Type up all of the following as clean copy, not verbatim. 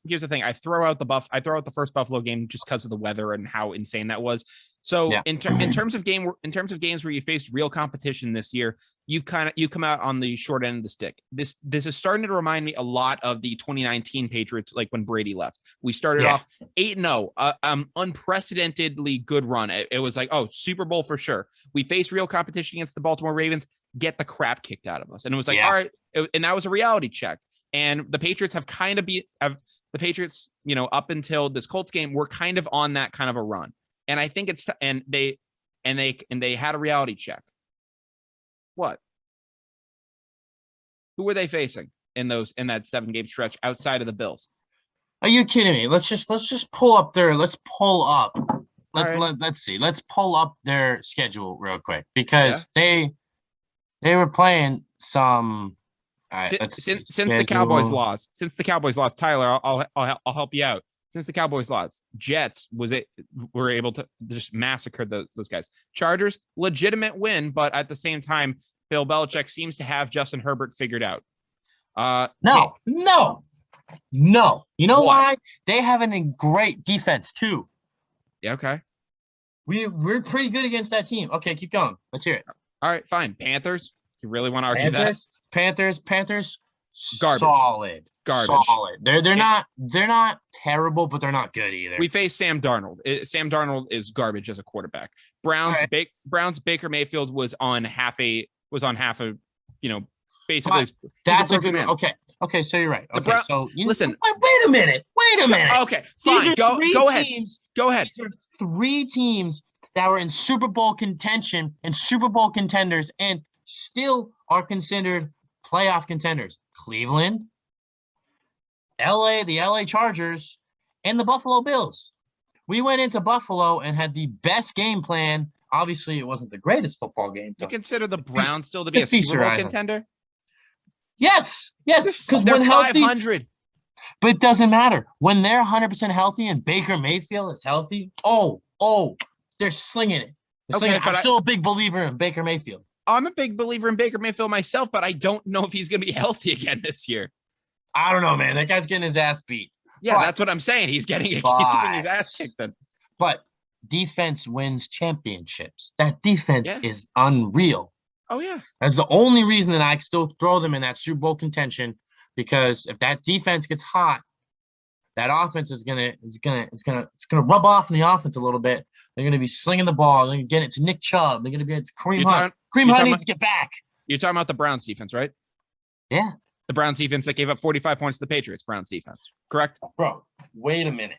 here's the thing. I throw out the first Buffalo game just because of the weather and how insane that was. So Yeah. in terms of games where you faced real competition this year, you've come out on the short end of the stick. This is starting to remind me a lot of the 2019 Patriots, like when Brady left. We started off 8-0, unprecedentedly good run. It was like, oh, Super Bowl for sure. We faced real competition against the Baltimore Ravens, get the crap kicked out of us, and it was like, all right, and that was a reality check. And the Patriots have kind of the Patriots, up until this Colts game, were kind of on that kind of a run. And I think they had a reality check. What? Who were they facing in that 7-game stretch outside of the Bills? Are you kidding me? Let's just pull up let's see. Let's pull up their schedule real quick because they were playing some. All right, since the Cowboys lost, Tyler, I'll help you out. Since the Cowboys lost, Jets were able to just massacre those guys. Chargers, legitimate win, but at the same time, Bill Belichick seems to have Justin Herbert figured out. No. You know why? They have a great defense too. Yeah, okay. We're pretty good against that team. Okay, keep going. Let's hear it. All right, fine. Panthers. You really want to argue that? Panthers. Garbage. Solid. Garbage. Solid. They're not terrible, but they're not good either. We face Sam Darnold. Sam Darnold is garbage as a quarterback. Browns Baker Mayfield was on half a basically. But that's a good man. Okay, so you're right. Okay, listen. Wait a minute. Okay, fine. Go ahead. Go ahead. These are 3 teams that were in Super Bowl contention and Super Bowl contenders and still are considered playoff contenders. Cleveland, the LA Chargers, and the Buffalo Bills. We went into Buffalo and had the best game plan. Obviously, it wasn't the greatest football game. Do you consider the Browns still to be a Super Bowl contender? Yes, because they're when healthy, 500. but it doesn't matter when they're 100% healthy and Baker Mayfield is healthy. Oh, they're slinging it. I'm still a big believer in Baker Mayfield. I'm a big believer in Baker Mayfield myself, but I don't know if he's going to be healthy again this year. I don't know, man. That guy's getting his ass beat. Yeah, that's what I'm saying. He's getting his ass kicked. Then. But defense wins championships. That defense is unreal. Oh yeah, that's the only reason that I still throw them in that Super Bowl contention. Because if that defense gets hot, that offense is gonna rub off in the offense a little bit. They're gonna be slinging the ball. They're gonna get it to Nick Chubb. They're gonna get it to Kareem Hunt. Kareem Hunt needs to get back. You're talking about the Browns defense, right? Yeah. The Browns defense that gave up 45 points to the Patriots. Browns defense, correct? Bro, wait a minute.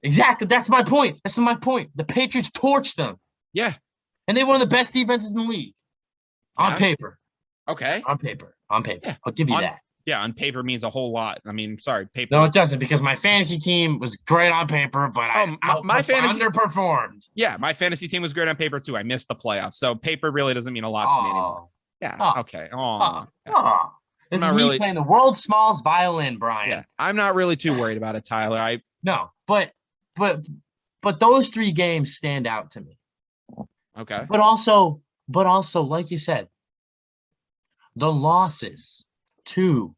Exactly. That's my point. The Patriots torched them. Yeah. And they're one of the best defenses in the league. On paper. Okay. On paper. Yeah. I'll give you that. Yeah, on paper means a whole lot. I mean, sorry, paper. No, it doesn't, because my fantasy team was great on paper, but my fantasy underperformed. Yeah, my fantasy team was great on paper too. I missed the playoffs, so paper really doesn't mean a lot to me anymore. Yeah. Okay. This is me playing the world's smallest violin, Brian. Yeah, I'm not really too worried about it, Tyler. No, but those 3 games stand out to me. Okay. But also, like you said, the losses to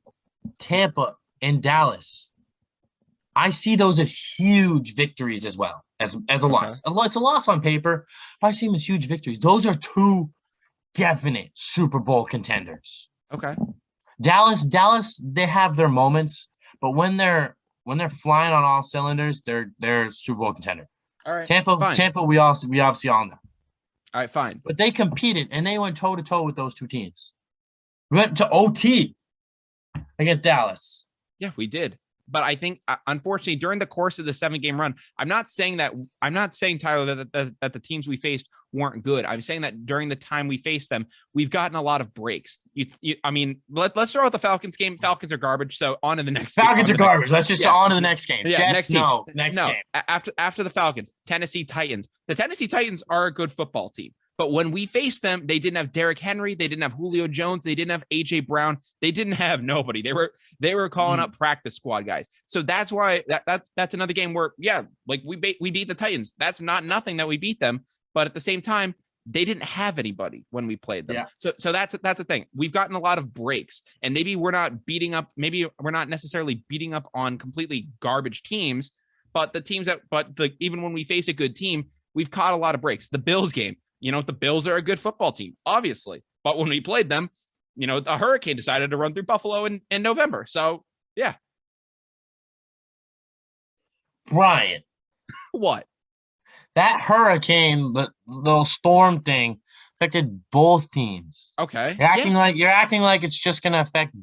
Tampa and Dallas, I see those as huge victories as well as a loss. It's a loss on paper, but I see them as huge victories. Those are 2 definite Super Bowl contenders. Okay. Dallas, they have their moments, but when they're flying on all cylinders, they're Super Bowl contender. All right. Tampa, we obviously all know. All right, fine. But they competed and they went toe to toe with those 2 teams. We went to OT against Dallas. Yeah, we did. But I think, unfortunately, during the course of the 7-game run, I'm not saying, Tyler, that the teams we faced weren't good. I'm saying that during the time we faced them, we've gotten a lot of breaks. Let's throw out the Falcons game. Falcons are garbage. So on to the next. Falcons are garbage. Let's just on to the next game. Yeah, next game. After the Falcons, Tennessee Titans. The Tennessee Titans are a good football team. But when we faced them, they didn't have Derrick Henry. They didn't have Julio Jones. They didn't have A.J. Brown. They didn't have nobody. They were calling up practice squad guys. So that's why that's another game where, we beat the Titans. That's not nothing that we beat them. But at the same time, They didn't have anybody when we played them. Yeah. So that's the thing. We've gotten a lot of breaks, and maybe we're not necessarily beating up on completely garbage teams, but even when we face a good team, we've caught a lot of breaks. The Bills game, the Bills are a good football team, obviously, but when we played them, a hurricane decided to run through Buffalo in November. So yeah. Brian, What? that hurricane, the little storm thing, affected both teams. Okay. You're acting like it's just gonna affect,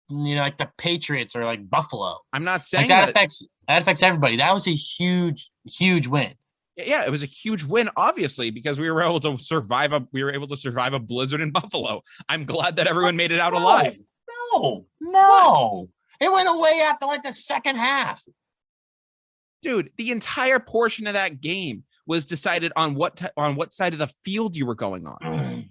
like the Patriots or like Buffalo. I'm not saying that affects everybody. That was a huge, huge win. Yeah, it was a huge win, obviously, because we were able to survive a blizzard in Buffalo. I'm glad that everyone made it out alive. No. What? It went away after like the second half. Dude, the entire portion of that game was decided on what side of the field you were going on.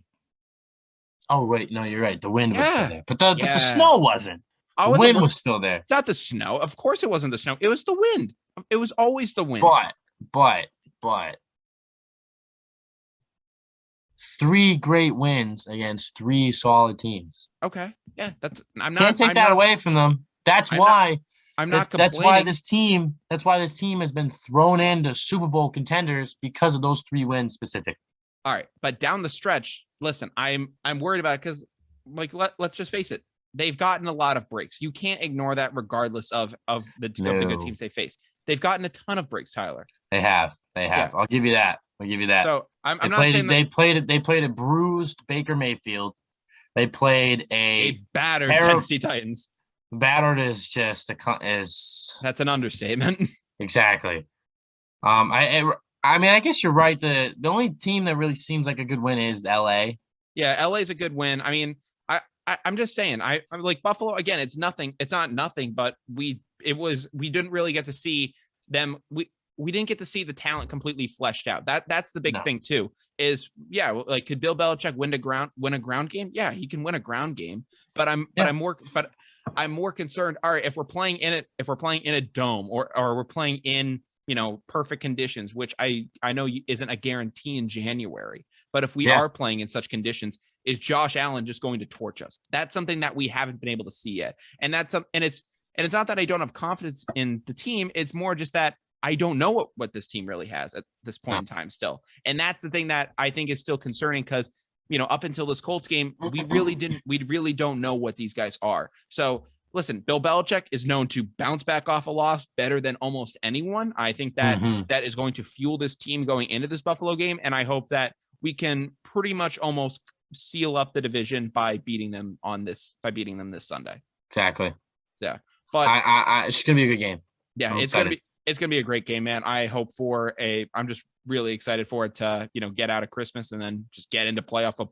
Oh wait, no, you're right. The wind was still there, but the snow wasn't. The wind was still there. It's not the snow. Of course, it wasn't the snow. It was the wind. It was always the wind. But 3 great wins against 3 solid teams. Okay, yeah, can't take that away from them. That's why. I'm not complaining. That's why this team has been thrown into Super Bowl contenders because of those 3 wins specific. All right, but down the stretch, listen, I'm worried about it because, let's just face it, they've gotten a lot of breaks. You can't ignore that, regardless of the good teams they face. They've gotten a ton of breaks, Tyler. They have. Yeah. I'll give you that. So I'm not saying they played a bruised Baker Mayfield. They played a battered Tennessee Titans. Battered is that's an understatement. Exactly. I guess you're right. The only team that really seems like a good win is LA. Yeah, LA is a good win. I mean, I'm just saying, I'm like Buffalo again. It's nothing. It's not nothing, but we didn't really get to see them. We didn't get to see the talent completely fleshed out. That's the big thing too. Is could Bill Belichick win a ground game? Yeah, he can win a ground game. But I'm more concerned. All right, if we're playing in a dome or we're playing in perfect conditions, which I know isn't a guarantee in January. But if we are playing in such conditions, is Josh Allen just going to torch us? That's something that we haven't been able to see yet. And it's not that I don't have confidence in the team. It's more just that I don't know what this team really has at this point in time still. And that's the thing that I think is still concerning because, up until this Colts game, we really don't know what these guys are. So listen, Bill Belichick is known to bounce back off a loss better than almost anyone. I think that that is going to fuel this team going into this Buffalo game. And I hope that we can pretty much almost seal up the division by beating them this Sunday. Exactly. Yeah. But it's going to be a good game. Yeah, it's going to be a great game, man. I hope I'm just really excited for it to, get out of Christmas and then just get into playoff football.